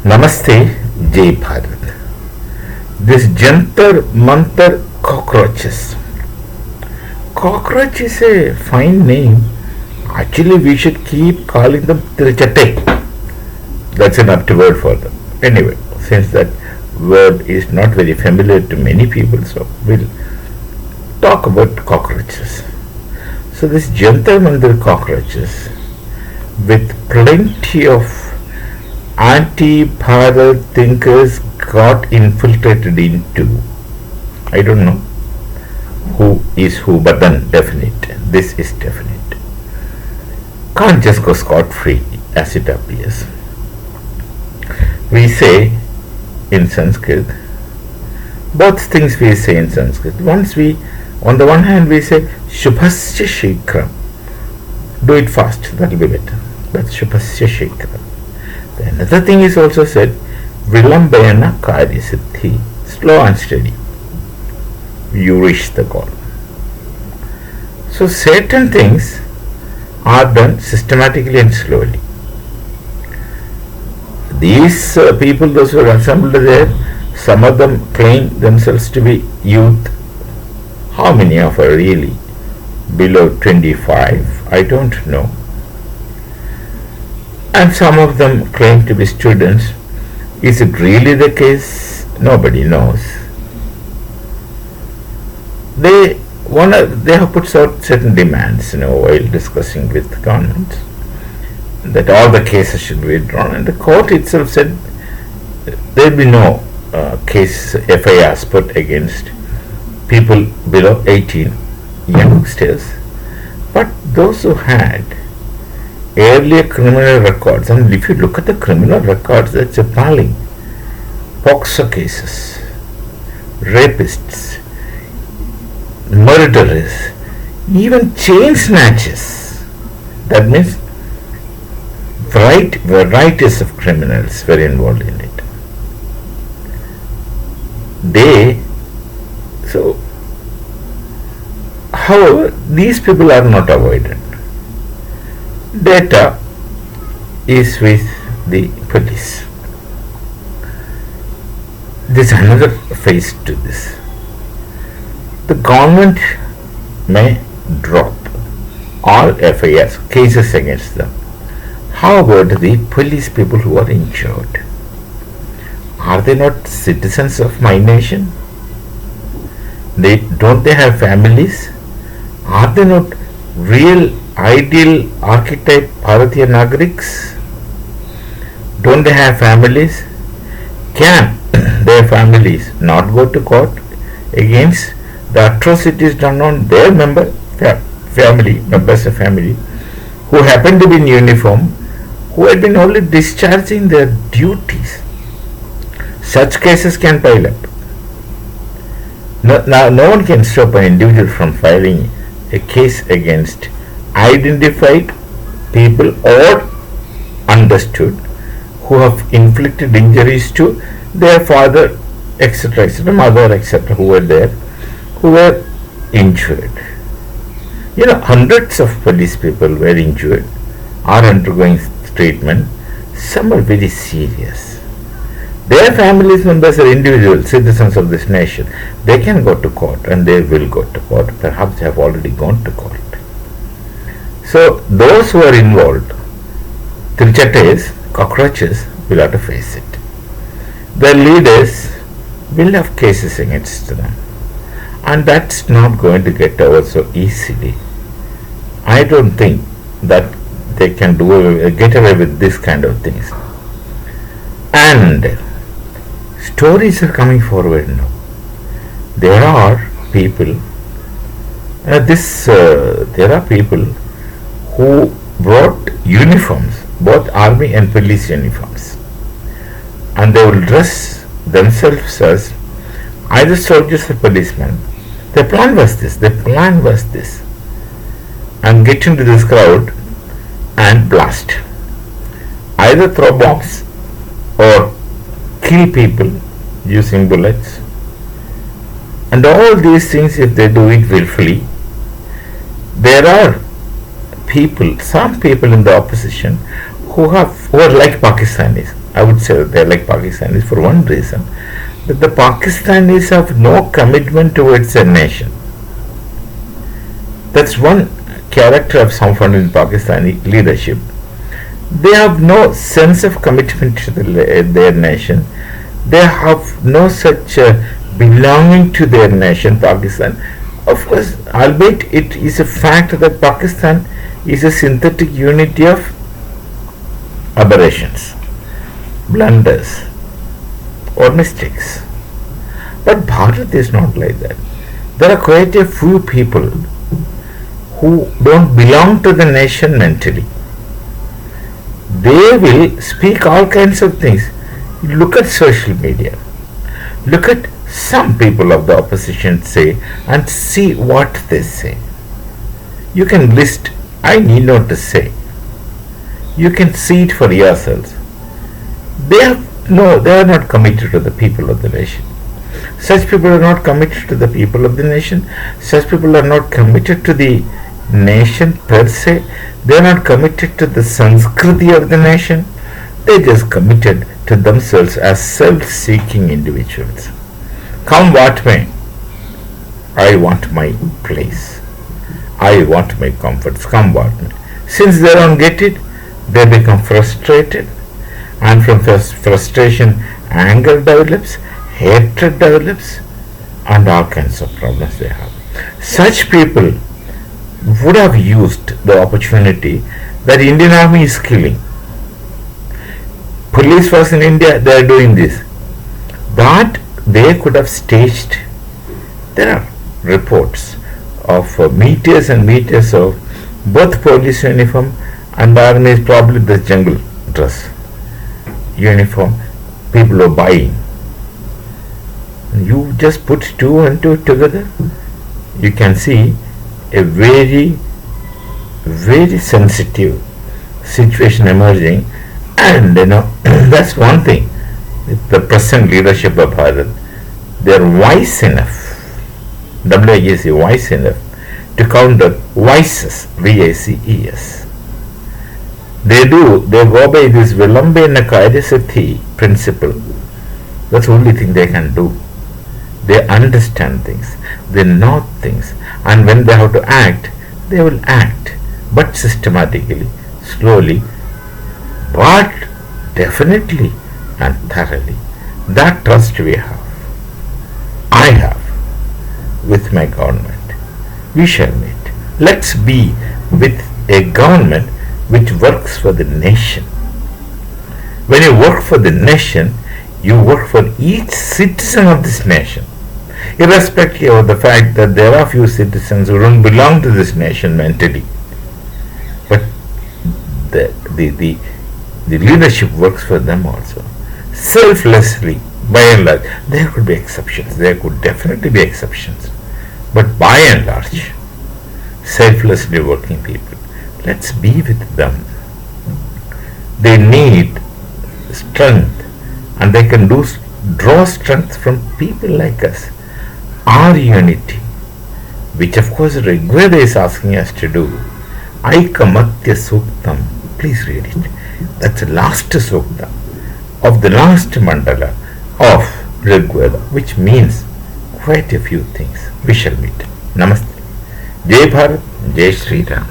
Namaste, Jai Bharat. This Jantar Mantar cockroaches. Cockroach is a fine name. Actually, we should keep calling them Trichate. That's an apt word for them. Anyway, since that word is not very familiar to many people, so we'll talk about cockroaches. So, this Jantar Mantar cockroaches, with plenty of anti-Bharat thinkers, got infiltrated into. I don't know who is who, but then definite. This is definite. Can't just go scot-free as it appears. We say in Sanskrit, both things we say in Sanskrit. On the one hand, we say Shubhasya Shikram. Do it fast, that will be better. That's Shubhasya Shikram. The another thing is also said, Vilambayana Karya Siddhi. Slow and steady. You reach the goal. So certain things are done systematically and slowly. These people, those who are assembled there, some of them claim themselves to be youth. How many of are really below 25? I don't know. And some of them claim to be students. Is it really the case? Nobody knows. They have put out certain demands, while discussing with government, that all the cases should be withdrawn, and the court itself said there will be no case FIRs put against people below 18, youngsters, but those who had earlier criminal records, and if you look at the criminal records, that's appalling. POXO cases, rapists, murderers, even chain snatchers. That means varieties of criminals were involved in it. However, these people are not avoided. Data is with the police. There's another phase to this. The government may drop all FIRs, cases against them. How about the police people who are injured? Are they not citizens of my nation? Don't they have families? Are they not real ideal archetype Bharatiya Nagariks? Don't they have families? Can their families not go to court against the atrocities done on their members of family, who happen to be in uniform, who had been only discharging their duties? Such cases can pile up. No one can stop an individual from filing a case against identified people or understood who have inflicted injuries to their father, etc., mother, etc., who were there, who were injured. Hundreds of police people were injured, are undergoing treatment. Some are very serious. Their families members are individual citizens of this nation. They can go to court, and they will go to court. Perhaps they have already gone to court. So those who are involved, Trichates, cockroaches, will have to face it. Their leaders will have cases against them, and that's not going to get over so easily. I don't think that they can get away with this kind of things. And stories are coming forward now. There are people. There are people who brought uniforms, both army and police uniforms, and they will dress themselves as either soldiers or policemen. The plan was this, and get into this crowd and blast, either throw bombs or kill people using bullets. And all these things, if they do it willfully, there are some people in the opposition who are like Pakistanis, I would say that they are like Pakistanis for one reason, that the Pakistanis have no commitment towards a nation. That's one character I've found in Pakistani leadership. They have no sense of commitment to their nation. They have no such belonging to their nation, Pakistan. Of course, albeit it is a fact that Pakistan is a synthetic unity of aberrations, blunders, or mistakes. But Bharat is not like that. There are quite a few people who don't belong to the nation mentally. They will speak all kinds of things. Look at social media. Look at some people of the opposition say and see what they say. You can list, I need not to say. You can see it for yourselves. They are not committed to the people of the nation. Such people are not committed to the people of the nation. Such people are not committed to the nation per se. They are not committed to the Sanskriti of the nation. They just committed to themselves as self-seeking individuals. Come what may, I want my place. I want my comforts. Come what may. Since they don't get it, they become frustrated, and from frustration, anger develops, hatred develops, and all kinds of problems they have. Such people would have used the opportunity that Indian Army is killing. Police force in India, they are doing this. That they could have staged. There are reports of meters and meters of both police uniform and army is probably the jungle dress uniform people are buying. You just put two and two together, you can see a very, very sensitive situation emerging, and that's one thing. The present leadership of Bharat, they are wise enough, WIS wise enough to counter vices, VICES. They go by this Vilambena Kairasati principle. That's the only thing they can do. They understand things, they know things, and when they have to act, they will act, but systematically, slowly, but definitely and thoroughly. That trust we have, I have with my government. We shall meet. Let's be with a government which works for the nation. When you work for the nation, you work for each citizen of this nation, irrespective of the fact that there are few citizens who don't belong to this nation mentally. But the leadership works for them also. Selflessly, by and large. There could be exceptions. There could definitely be exceptions. But by and large, selflessly working people. Let's be with them. They need strength, and they can draw strength from people like us. Our unity, which of course Rigveda is asking us to do. Aikamatya Suktam. Please read it. That's the last Sukta of the last mandala of Rigveda, which means quite a few things. We shall meet. Namaste. Jai Bharat, Jai Sri Ram.